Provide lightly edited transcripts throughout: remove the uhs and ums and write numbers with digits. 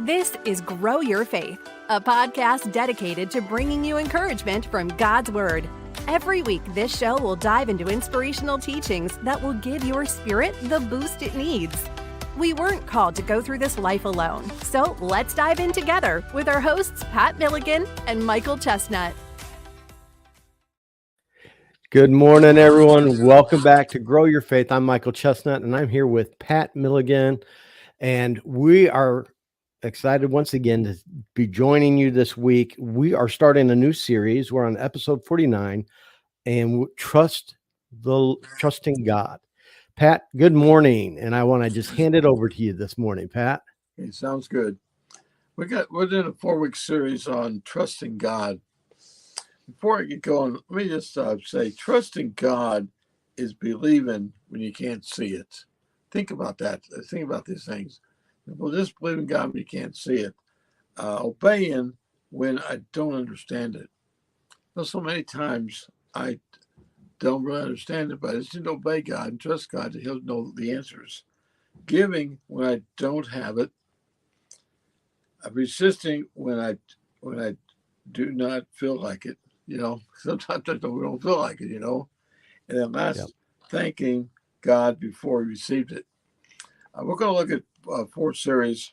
This is Grow Your Faith, a podcast dedicated to bringing you encouragement from God's Word. Every week, this show will dive into inspirational teachings that will give your spirit the boost it needs. We weren't called to go through this life alone, so let's dive in together with our hosts, Pat Milligan and Michael Chestnut. Good morning, everyone. Welcome back to Grow Your Faith. I'm Michael Chestnut, and I'm here with Pat Milligan, and we are excited once again to be joining you this week. We are starting a new series. We're on episode 49, and trusting God. Pat, good morning, and I want to just hand it over to you this morning, Pat. Okay, sounds good. We're doing a 4-week series on trusting God. Before I get going, let me just say, trusting God is believing when you can't see it. Think about that. Think about these things. Well, just believing God when you can't see it. Obeying when I don't understand it. So many times I don't really understand it, but I just need to obey God and trust God that He'll know the answers. Giving when I don't have it. Resisting when I do not feel like it. Sometimes we don't feel like it. And then last, thanking God before we received it. We're going to look at 4 series.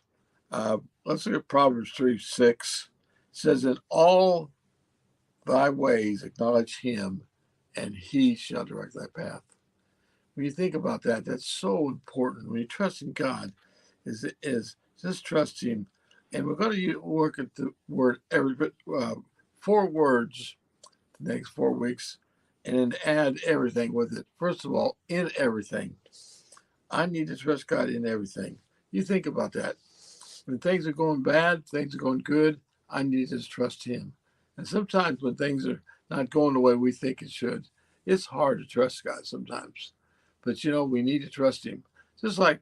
Let's look at Proverbs 3:6. It says, "In all thy ways acknowledge Him, and He shall direct thy path." When you think about that, that's so important. When you trust in God, is just trust Him. And we're going to work at the word 4 words the next 4 weeks, and then add everything with it. First of all, in everything. I need to trust God in everything. You think about that. When things are going bad, things are going good, I need to just trust Him. And sometimes when things are not going the way we think it should, it's hard to trust God sometimes. But, we need to trust Him. Just like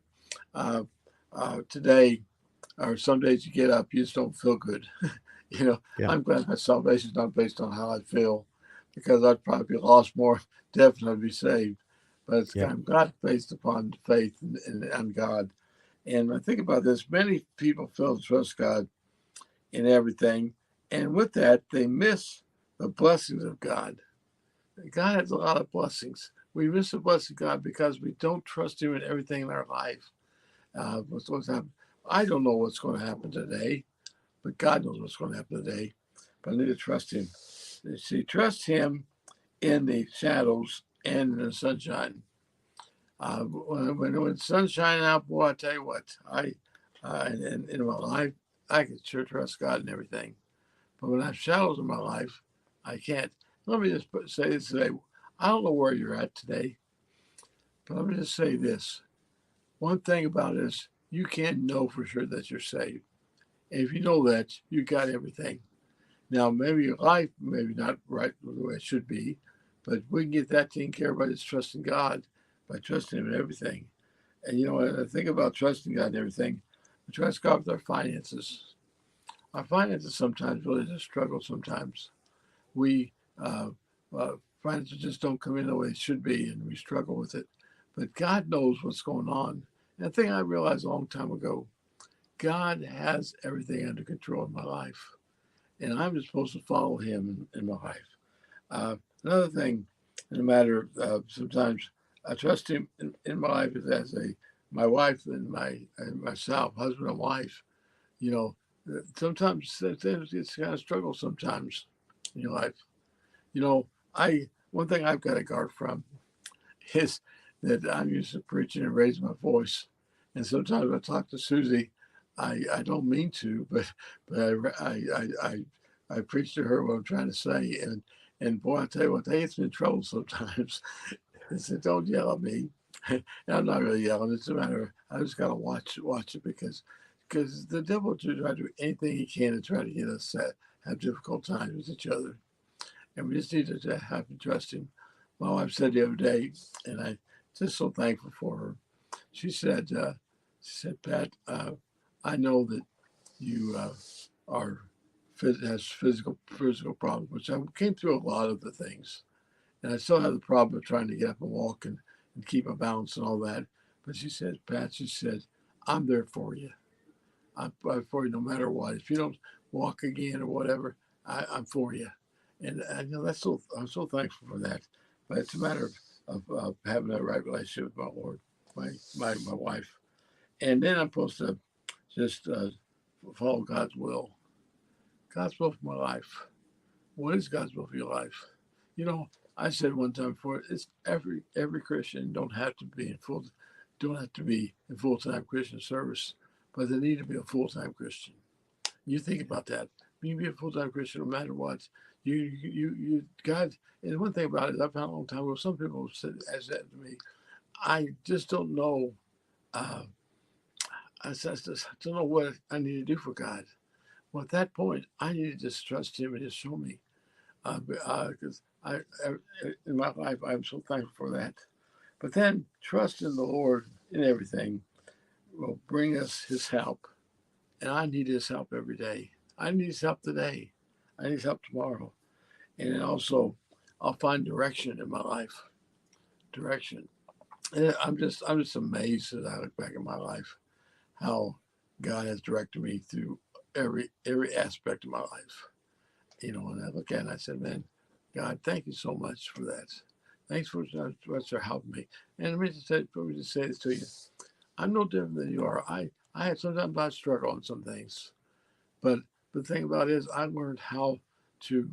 today, or some days you get up, you just don't feel good. I'm glad my salvation is not based on how I feel, because I'd probably be lost more, definitely be saved. But it's kind of God based upon faith in God. And I think about this, many people fail to trust God in everything. And with that, they miss the blessings of God. God has a lot of blessings. We miss the blessing of God because we don't trust Him in everything in our life. What's going to happen? I don't know what's going to happen today, but God knows what's going to happen today. But I need to trust Him. See, trust Him in the shadows and in the sunshine. When the sun's shining out, boy, I tell you what, in my life, I can sure trust God in everything. But when I have shadows in my life, I can't. Let me just say this today. I don't know where you're at today, but let me just say this. One thing about it is you can't know for sure that you're saved. And if you know that, you got everything. Now, maybe your life, maybe not right the way it should be, but we can get that taken care of by just trusting God, by trusting Him in everything. And, when I think about trusting God in everything, we trust God with our finances. Our finances sometimes really just struggle sometimes. We, finances just don't come in the way it should be, and we struggle with it. But God knows what's going on. And the thing I realized a long time ago, God has everything under control in my life. And I'm just supposed to follow Him in my life. Another thing, in the matter of sometimes I trust Him in my life as my wife and myself, husband and wife. Sometimes it's kind of struggle sometimes in your life. One thing I've got to guard from is that I'm used to preaching and raising my voice, and sometimes I talk to Susie. I don't mean to, but I preach to her what I'm trying to say, and boy, I tell you what, they get me in trouble sometimes. They said, "Don't yell at me," and I'm not really yelling. It's a matter of I just gotta watch it because the devil will try to do anything he can to try to get us to have difficult times with each other, and we just need to have to trust him. My wife said the other day, and I just so thankful for her. She said, "Pat, I know that you has physical problems, which I came through a lot of the things, and I still have the problem of trying to get up and walk and keep my balance and all that." But she said, "Pat," she said, "I'm there for you. I'm for you no matter what. If you don't walk again or whatever, I'm for you. And I'm so thankful for that. But it's a matter of having that right relationship with my Lord, my wife. And then I'm supposed to just follow God's will. God's will for my life. What is God's will for your life? I said one time before, it's every Christian don't have to be in full-time Christian service, but they need to be a full-time Christian. You think about that. You can be a full-time Christian no matter what. God. And one thing about it, I found a long time ago, some people said that to me. I just don't know. I just don't know what I need to do for God. Well, at that point, I need to just trust Him and just show me. Because in my life, I'm so thankful for that. But then trust in the Lord in everything will bring us His help. And I need His help every day. I need His help today. I need His help tomorrow. And then also, I'll find direction in my life. Direction. And I'm just amazed as I look back in my life how God has directed me through every aspect of my life. And I look at it and I said, man, God, thank you so much for that. Thanks for helping me. And let me just say this to you. I'm no different than you are. Sometimes I struggle on some things. But the thing about it is I learned how to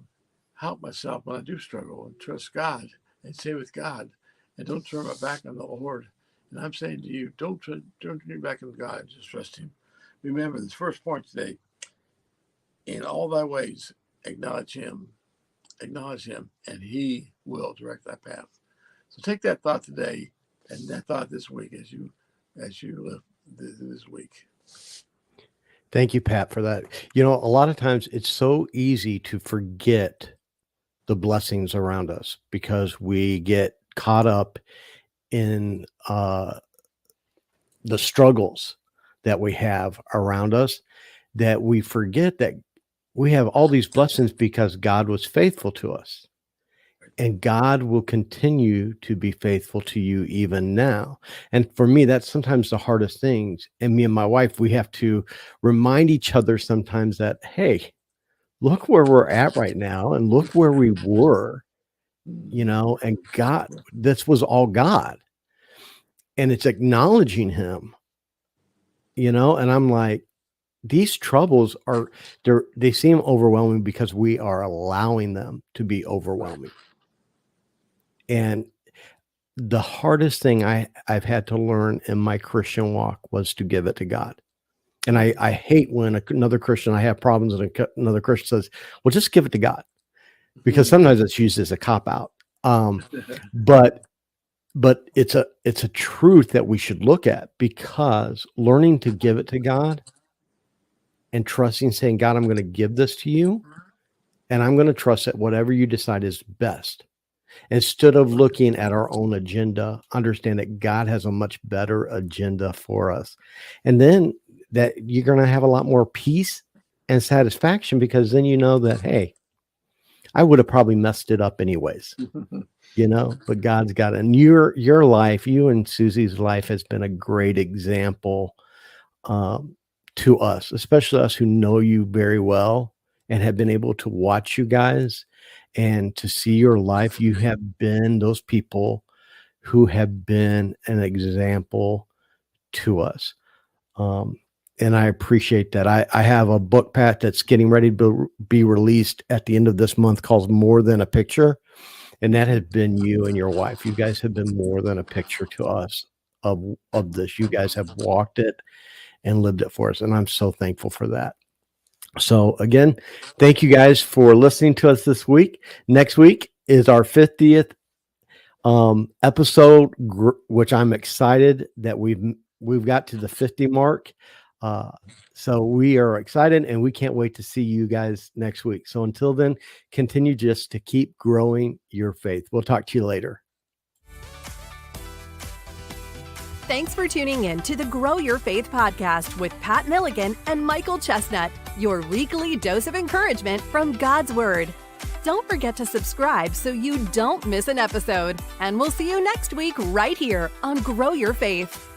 help myself when I do struggle and trust God and stay with God and don't turn my back on the Lord. And I'm saying to you, don't turn your back on God, just trust Him. Remember this first point today, in all thy ways, acknowledge Him, and He will direct thy path. So take that thought today and that thought this week as you live this week. Thank you, Pat, for that. A lot of times it's so easy to forget the blessings around us because we get caught up in the struggles that we have around us, that we forget that we have all these blessings because God was faithful to us. And God will continue to be faithful to you even now. And for me, that's sometimes the hardest things. And me and my wife, we have to remind each other sometimes that, hey, look where we're at right now and look where we were, and God, this was all God. And it's acknowledging Him, and I'm like, these troubles they seem overwhelming because we are allowing them to be overwhelming. And the hardest thing I've had to learn in my Christian walk was to give it to God. And I hate when another Christian, I have problems and another Christian says, well, just give it to God. Because sometimes it's used as a cop-out. But it's a truth that we should look at, because learning to give it to God and trusting, saying, God, I'm going to give this to you, and I'm going to trust that whatever you decide is best. Instead of looking at our own agenda, understand that God has a much better agenda for us. And then that you're going to have a lot more peace and satisfaction, because then you know that, hey, I would have probably messed it up anyways, but God's got it. And your life, you and Susie's life, has been a great example to us, especially us who know you very well and have been able to watch you guys and to see your life. You have been those people who have been an example to us. And I appreciate that. I have a book, Pat, that's getting ready to be released at the end of this month called More Than a Picture. And that has been you and your wife. You guys have been more than a picture to us of this. You guys have walked it and lived it for us. And I'm so thankful for that. So again, thank you guys for listening to us this week. Next week is our 50th episode, which I'm excited that we've got to the 50 mark. So we are excited, and we can't wait to see you guys next week. So until then, continue just to keep growing your faith. We'll talk to you later. Thanks for tuning in to the Grow Your Faith podcast with Pat Milligan and Michael Chestnut, your weekly dose of encouragement from God's Word. Don't forget to subscribe so you don't miss an episode. And we'll see you next week right here on Grow Your Faith.